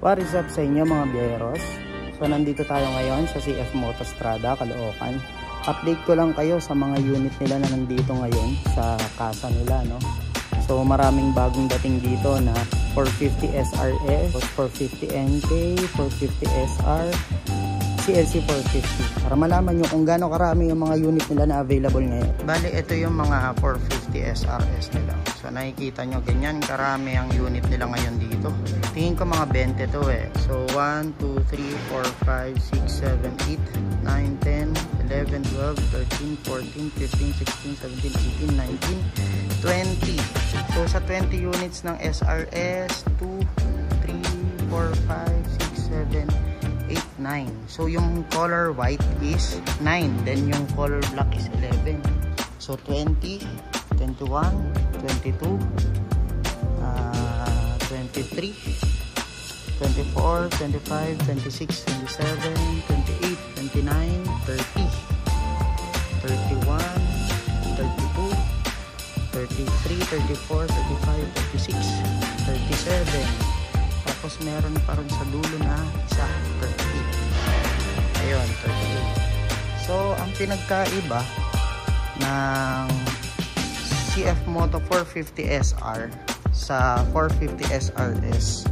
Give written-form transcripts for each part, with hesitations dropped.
What is up sa inyo mga biyeros? So nandito tayo ngayon sa CF Motostrada, Caloocan. Update ko lang kayo sa mga unit nila na nandito ngayon sa kasa nila, no? So maraming bagong dating dito na 450 SRS, 450 NK, 450 SR, CLC 450. Para malaman nyo kung gaano karami yung mga unit nila na available ngayon. Bali, ito yung mga 450 SRS nila. So nakikita nyo, ganyan karami ang unit nila ngayon dito. Tingin ko mga 20 to eh. So 1, 2, 3, 4, 5, 6, 7, 8, 9, 10, 11, 12, 13, 14, 15, 16, 17, 18, 19, 20. So sa 20 units ng SRS, 2, 3, 4, 5, 6, 7, 8, 9. So yung color white is 9. Then yung color black is 11. So 20, 21, 22, 23, 24, 25, 26, 27, 28, 29, 30, 31, 32, 33, 34, 35, 36, 37. Tapos meron pa rin sa dulo na isa, 38. Ayun, 38. So ang pinagkaiba ng CF Moto 450 SR sa 450 SRS,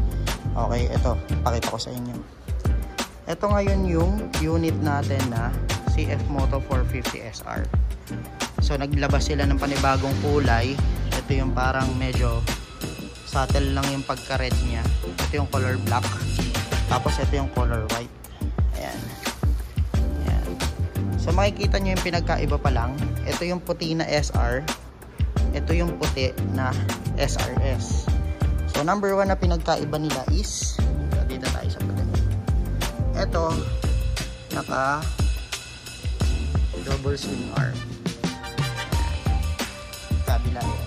okay, ito, pakita ko sa inyo. Ito ngayon yung unit natin na CF Moto 450 SR. So naglabas sila ng panibagong kulay. Ito yung parang medyo subtle lang yung pagka-red niya. Ito yung color black. Tapos ito yung color white. Ayan. Ayan. So makikita nyo yung pinagkaiba pa lang. Ito yung puti na SR. Ito yung puti na SRS. So number 1 na pinagkaiba nila is, dito tayo sa puti. Ito, naka double swing arm. Kabila yun.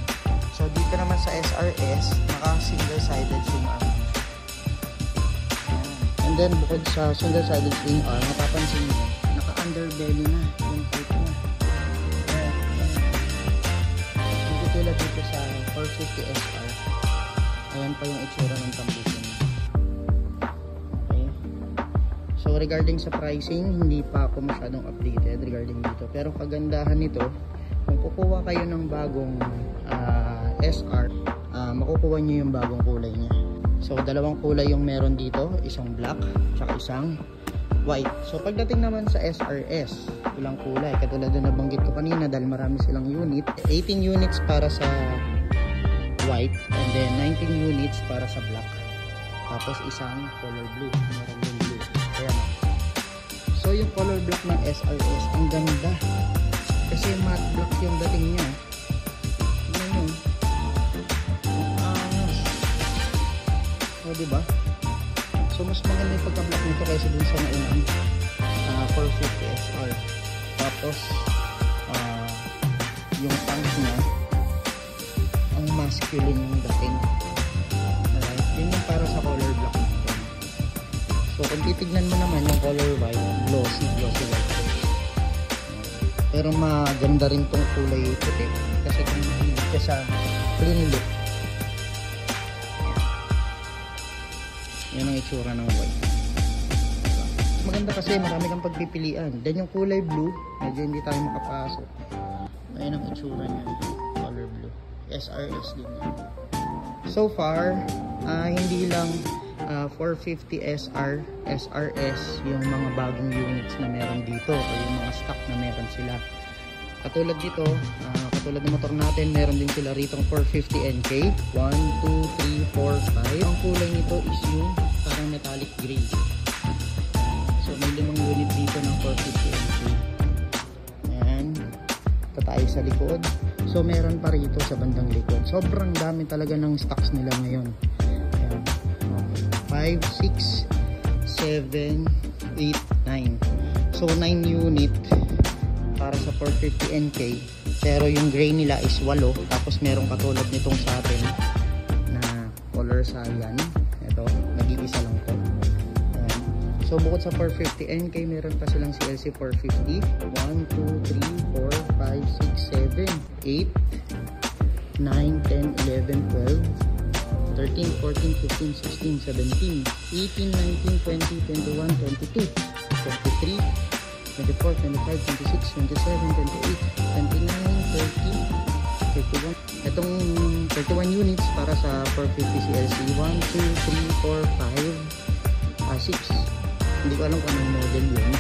So dito naman sa SRS, naka single sided swing arm. And then bukod sa single sided swing arm, napapansin nyo, naka underbelly na yung plate niya. Tulad dito sa 450 SR, ayan pa yung itsura ng tambusin. Okay. So regarding sa pricing, hindi pa ako masyadong updated regarding dito. Pero kagandahan nito, kung kukuha kayo ng bagong SR, makukuha nyo yung bagong kulay niya. So dalawang kulay yung meron dito, isang black tsaka isang white. So pagdating naman sa SRS, ilang kulay, katulad na nabanggit ko kanina dahil marami silang unit. 18 units para sa white and then 19 units para sa black. Tapos isang color blue, meron yung blue. Ayan. So yung color black ng SRS, ang ganda kasi matte black yung dating niya. Ayan. O diba? So mas maganda yung pagka-black nito kaysa dun sa naunang 450 SR. Tapos yung tanks niya ang masculine yung dating. Alright, yun yung para sa color black natin. So kung titignan mo naman yung color white, glossy white. Pero maganda rin tong kulay puti kasi kung hindi ka sa clean look, yan ang itsura ng white. Maganda kasi marami kang pagpipilian. Then yung kulay blue, medyo hindi tayo makapasok. Ayan ang itsura niya, color blue. SRS din yan. So far, hindi lang 450 SR, SRS yung mga bagong units na meron dito o yung mga stock na meron sila. Katulad dito, katulad ng motor natin, meron din sila rito 450 NK. 1, 2, 3, 4, 5. Ang kulay nito is yung parang metallic gray. So may 5 unit dito ng 450 NK. Ayan. Ito tayo sa likod. So meron pa rito sa bandang likod. Sobrang dami talaga ng stocks nila ngayon. Ayan. Okay. 5, 6, 7, 8, 9. So 9 unit para sa 450 NK. Pero yung gray nila is 8. Tapos merong katulad nitong sa atin na color cyan. Ito, nag-iisa lang to. Ayan. So bukod sa 450 NK, meron pa silang CLC 450. 1, 2, 3, 4, 5, 6, 7, 8, 9, 10, 11, 12, 13, 14, 15, 16, 17, 18, 19, 20, 21, 22, 23, 24, 25, 26, 27, 28, 29, 30, 31. Itong 31 units para sa 450 CLC. 1, 2, 3, 4, 5, 6. Hindi ko alam kung anong model yun.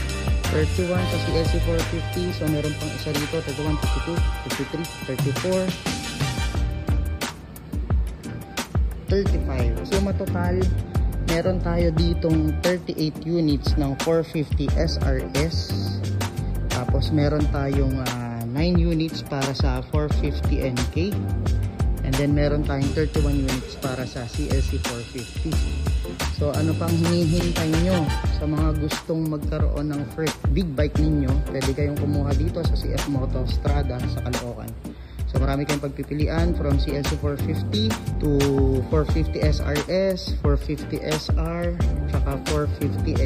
31 sa CLC 450. So meron pang isa rito. 31, 52, 53, 34, 35. So matotal, meron tayo ditong 38 units ng 450 SRS. Tapos meron tayong 9 units para sa 450 NK. And then meron tayong 31 units para sa CLC 450. So ano pang hinihintay nyo sa mga gustong magkaroon ng first big bike ninyo? Pwede kayong kumuha dito sa CF Moto Strada sa Caloocan. So marami kayong pagpipilian from CLC 450 to 450 SRS, 450 SR, tsaka 450